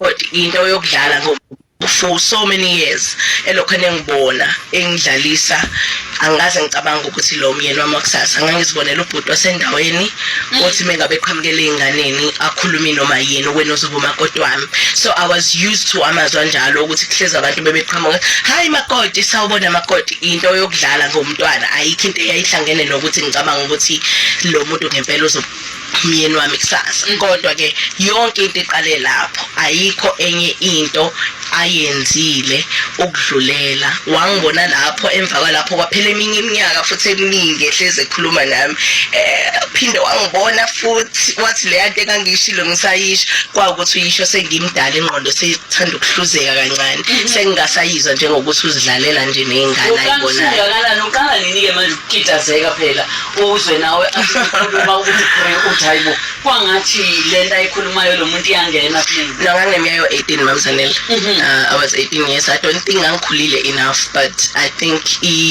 umakoti into yokudlala for so many years elokho ngibona engidlalisa angaze ngicabanga ukuthi lo myeni wami wakusasa ngangizibonela ubhuti wasendaweni othi mengabe eqhamukele inganeni akhuluma noma yini wena ozoba umakoti wami. So I was used to amazwi njalo ukuthi kuhleza abantu bebeqhamuka hayi makoti sawubona makoti into yokudlala ngomntwana ayikho into eyayihlangene nokuthi ngicabanga ukuthi lo muntu ngempela umyeni wami kusasa. Kodwa ke yonke into iqale lapho ayikho enye into ayenzile ukudlulela wangibona lapho emva kwalapho kwaphela eminye iminyaka futhi eminingi ehleze ekhuluma nami phinde wangibona futhi wathi le yanto engangishilo ngisayisho kwakuthi uyisho sengimdala ingqondo seyithanda ukuhluzeka kancane sengingasayizwa njengokuthi uzidlalela nje nezingane ayibona uqala nini ke manje ukukitazeka phela uzwe nawe asikhuluma ukuthi hayibo kwangathi lento ayikhulumayo lo muntu iyangena phela nangangemiyayo 18 mamzanele. I was 18 years. I don't think ngangikhulile enough, but I think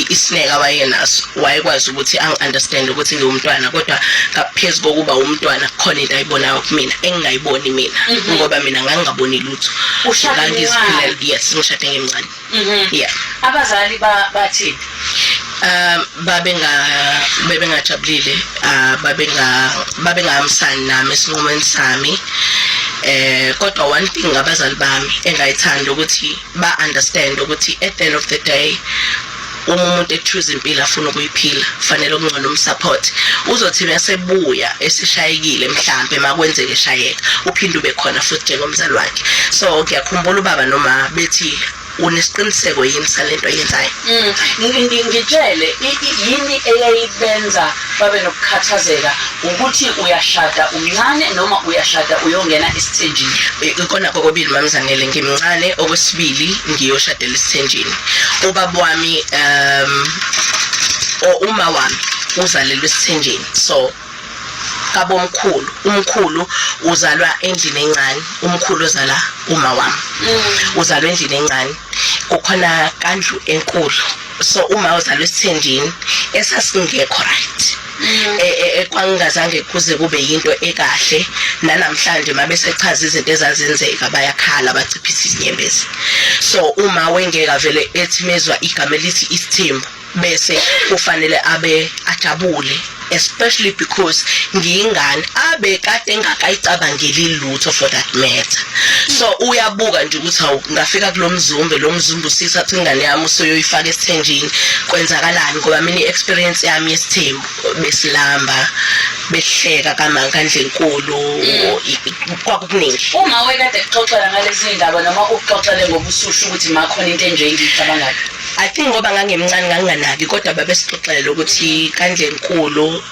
isineka wayenaso wayekwazi ukuthi understand ukuthi ngumntwana kodwa ngaphezulu kokuba umntwana khona into ayibonayo kumina engingayiboni mina ngoba mina ngangaboni lutho. Ngangiziphilela yes ngishade ngemncane. Yeah. Abazali bathi babengajabulile babengahambisani nami esinqumweni sami. Kodwa one thing ngabazali bami engayithanda ukuthi ba understand ukuthi at the end of the day umuntu echoose impilo afuna ukuyiphila fanele ukungcono umsupport uzothi masebuya esishayekile mhlambe makwenzeke eshayeka uphinde ube khona futhi njengomzali wakhe. So ngiyakhumbula ubaba noma bethi unesiqiniseko yini salento ayenzayo. Ngitshele yini eyayibenza babe nokukhathazeka ukuthi uyashada umncane noma uyashada uyongena esithenjini. Ikona kokubili mamzanele ngimncane okwesibili ngiyoshadela esithenjini. Ubaba wami uma wami uzalelwe esithenjini so kabo umkhulu uzalwa endlini encane umkhulu uzala uma wami uzalwa endlini encane kukhona kandlu enkulu so uma uzalwa esithenjini esasingekho right ekwangazange kuze kube yinto ekahle nanamhlanje mabesechaza izinto ezazenzeka bayakhala baciphisa izinyembezi. So uma wengeka vele ethi mezwa igama elithi isithembu bese kufanele abe ajabule especially because ngiyingane abe kade engakayicabangeli lutho for that matter. So uyabuka nje ukuthi hawu ngafika lo mzumbe usithatha ingane yami usoyoyifaka esithenjini kwenzakalani ngoba mina experience yami yesithembu besilamba behleka kamangandle enkulu kwakukuningi. Uma wekade kuxoxela ngalezi ndaba noma ukuxoxele ngobusushu ukuthi makhona into enje engiyicabangayo. I think ngoba ngangemncane nganganaki kodwa babesixoxela ukuthi kandle enkulu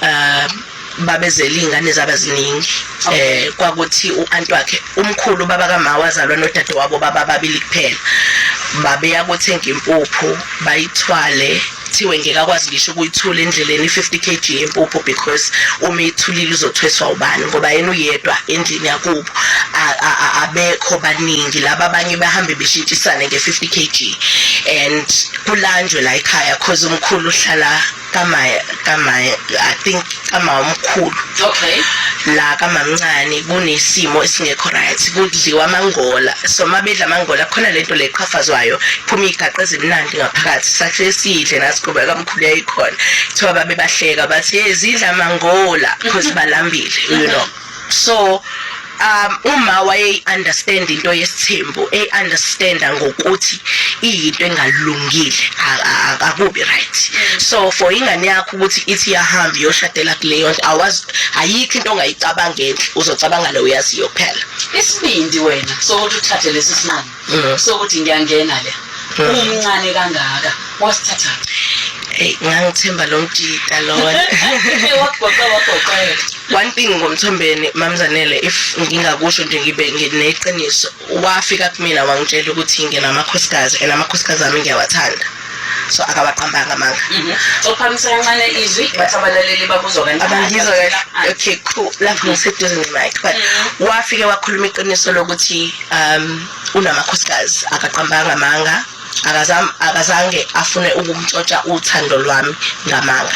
babezela ingane zabaziningi kwakuthi uanti wakhe umkhulu baba kaMa wazalwa nodade wabo baba babili kuphela babeya kuthenga impuphu bayithwale thiwe ngekakwazi ngisho ukuyithula endleleni 50 kg yempuphu because uma ithulile uzothweswa ubani ngoba yena uyedwa endlini yakubo abekho baningi laba abanye bahambe beshintshisana nge50 kg and kulanjwe la ekhaya cause umkhulu uhlala kamaya I think kama umkhulu okay la kamamncane kunesimo esingekho right kudliwa amangola so mabedla amangola khona lento leqhafazwayo phuma igaqa ezimnandi ngaphakathi sahle sidle nasikuba kamkhulu yayikhona thiwa babe bahleka bathi ezidla amangola because balambile you know. So uma waye understand into yesithembu understand ngokuthi into engalungile akubi right. So for ingane yakho ukuthi ithi yahamba yoshadela kuleyo nto ayikho into ongayicabangela uzocabanga lo uyaziyo kuphela isibindi wena so uthathe lesi sinqumo so ukuthi ngiyangena le umncane kangaka wasithatha ngangithemba lo mtshita lona wagoqa one thing ngomthombeni mamzanele if ngingakusho nje ngibe ngineqiniso wafika kumina wangitshela ukuthi nginamakhosikazi enamakhosikazi ami ngiyawathanda so akabaqambanga amanga ophamisa kancane izwi bathabalaleli babuzwa kanjani abangizwa kahle okay cool lapho ngiseduze nemic but wafike wakhuluma iqiniso lokuthi unamakhosikazi akaqambanga amanga akazange afune ukumtshontsha uthando lwami ngamanga.